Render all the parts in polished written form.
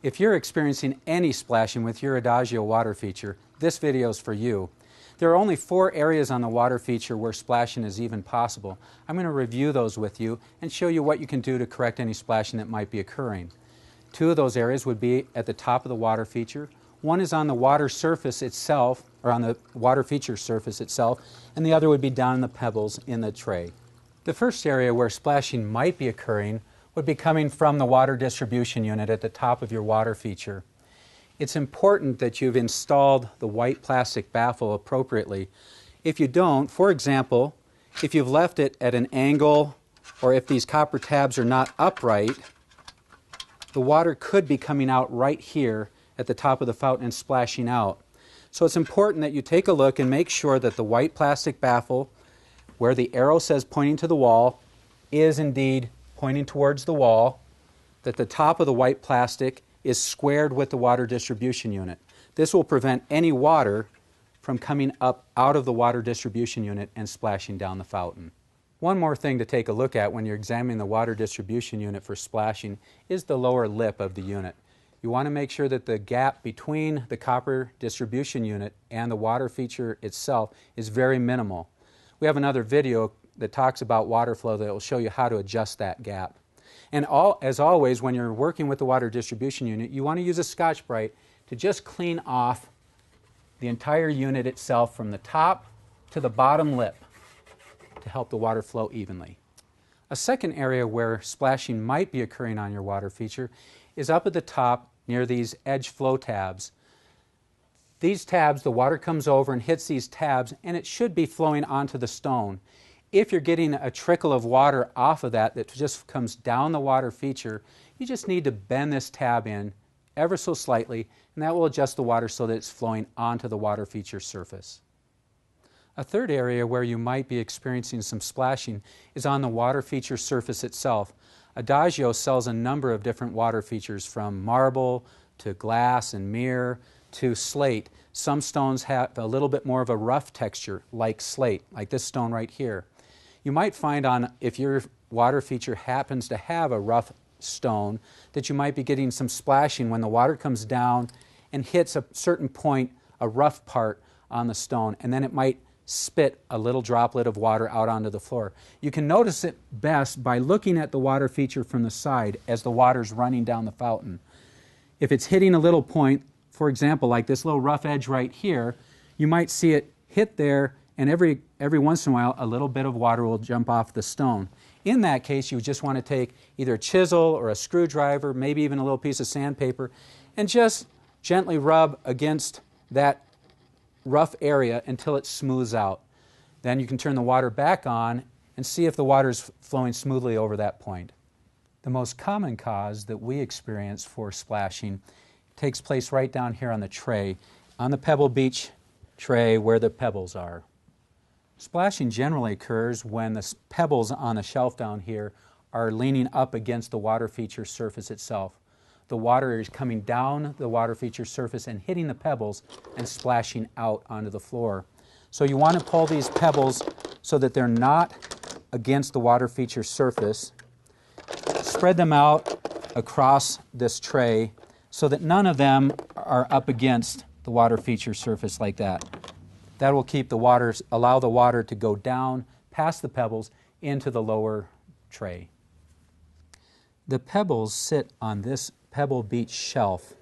If you're experiencing any splashing with your Adagio water feature, this video is for you. There are only 4 areas on the water feature where splashing is even possible. I'm going to review those with you and show you what you can do to correct any splashing that might be occurring. 2 of those areas would be at the top of the water feature. One is on the water surface itself, or on the water feature surface itself, and the other would be down in the pebbles in the tray. The first area where splashing might be occurring would be coming from the water distribution unit at the top of your water feature. It's important that you've installed the white plastic baffle appropriately. If you don't, for example, if you've left it at an angle or if these copper tabs are not upright, the water could be coming out right here at the top of the fountain and splashing out. So it's important that you take a look and make sure that the white plastic baffle, where the arrow says pointing to the wall, is indeed pointing towards the wall, that the top of the white plastic is squared with the water distribution unit. This will prevent any water from coming up out of the water distribution unit and splashing down the fountain. One more thing to take a look at when you're examining the water distribution unit for splashing is the lower lip of the unit. You want to make sure that the gap between the copper distribution unit and the water feature itself is very minimal. We have another video that talks about water flow that will show you how to adjust that gap. And as always, when you're working with the water distribution unit, you want to use a Scotch-Brite to just clean off the entire unit itself from the top to the bottom lip to help the water flow evenly. A second area where splashing might be occurring on your water feature is up at the top near these edge flow tabs. These tabs, the water comes over and hits these tabs, and it should be flowing onto the stone. If you're getting a trickle of water off of that just comes down the water feature, you just need to bend this tab in ever so slightly, and that will adjust the water so that it's flowing onto the water feature surface. A third area where you might be experiencing some splashing is on the water feature surface itself. Adagio sells a number of different water features, from marble to glass and mirror to slate. Some stones have a little bit more of a rough texture, like slate, like this stone right here. You might find if your water feature happens to have a rough stone, that you might be getting some splashing when the water comes down and hits a certain point, a rough part on the stone, and then it might spit a little droplet of water out onto the floor. You can notice it best by looking at the water feature from the side as the water's running down the fountain. If it's hitting a little point, for example, like this little rough edge right here, you might see it hit there, and every once in a while a little bit of water will jump off the stone. In that case, you just want to take either a chisel or a screwdriver, maybe even a little piece of sandpaper, and just gently rub against that rough area until it smooths out. Then you can turn the water back on and see if the water is flowing smoothly over that point. The most common cause that we experience for splashing takes place right down here on the tray, on the Pebble Beach tray where the pebbles are. Splashing generally occurs when the pebbles on the shelf down here are leaning up against the water feature surface itself. The water is coming down the water feature surface and hitting the pebbles and splashing out onto the floor. So you want to pull these pebbles so that they're not against the water feature surface. Spread them out across this tray so that none of them are up against the water feature surface like that. That will keep allow the water to go down past the pebbles into the lower tray. The pebbles sit on this Pebble Beach shelf,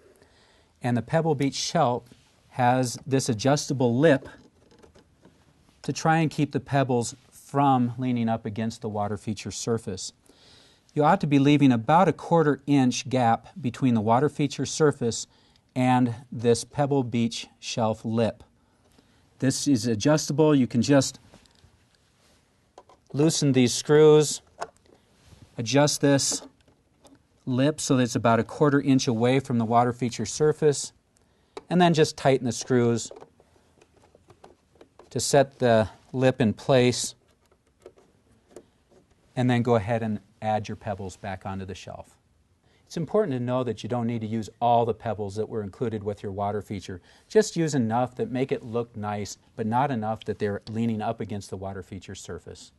and the Pebble Beach shelf has this adjustable lip to try and keep the pebbles from leaning up against the water feature surface. You ought to be leaving about a 1/4 inch gap between the water feature surface and this Pebble Beach shelf lip. This is adjustable. You can just loosen these screws, adjust this lip so that it's about a 1/4 inch away from the water feature surface, and then just tighten the screws to set the lip in place, and then go ahead and add your pebbles back onto the shelf. It's important to know that you don't need to use all the pebbles that were included with your water feature. Just use enough that make it look nice, but not enough that they're leaning up against the water feature surface.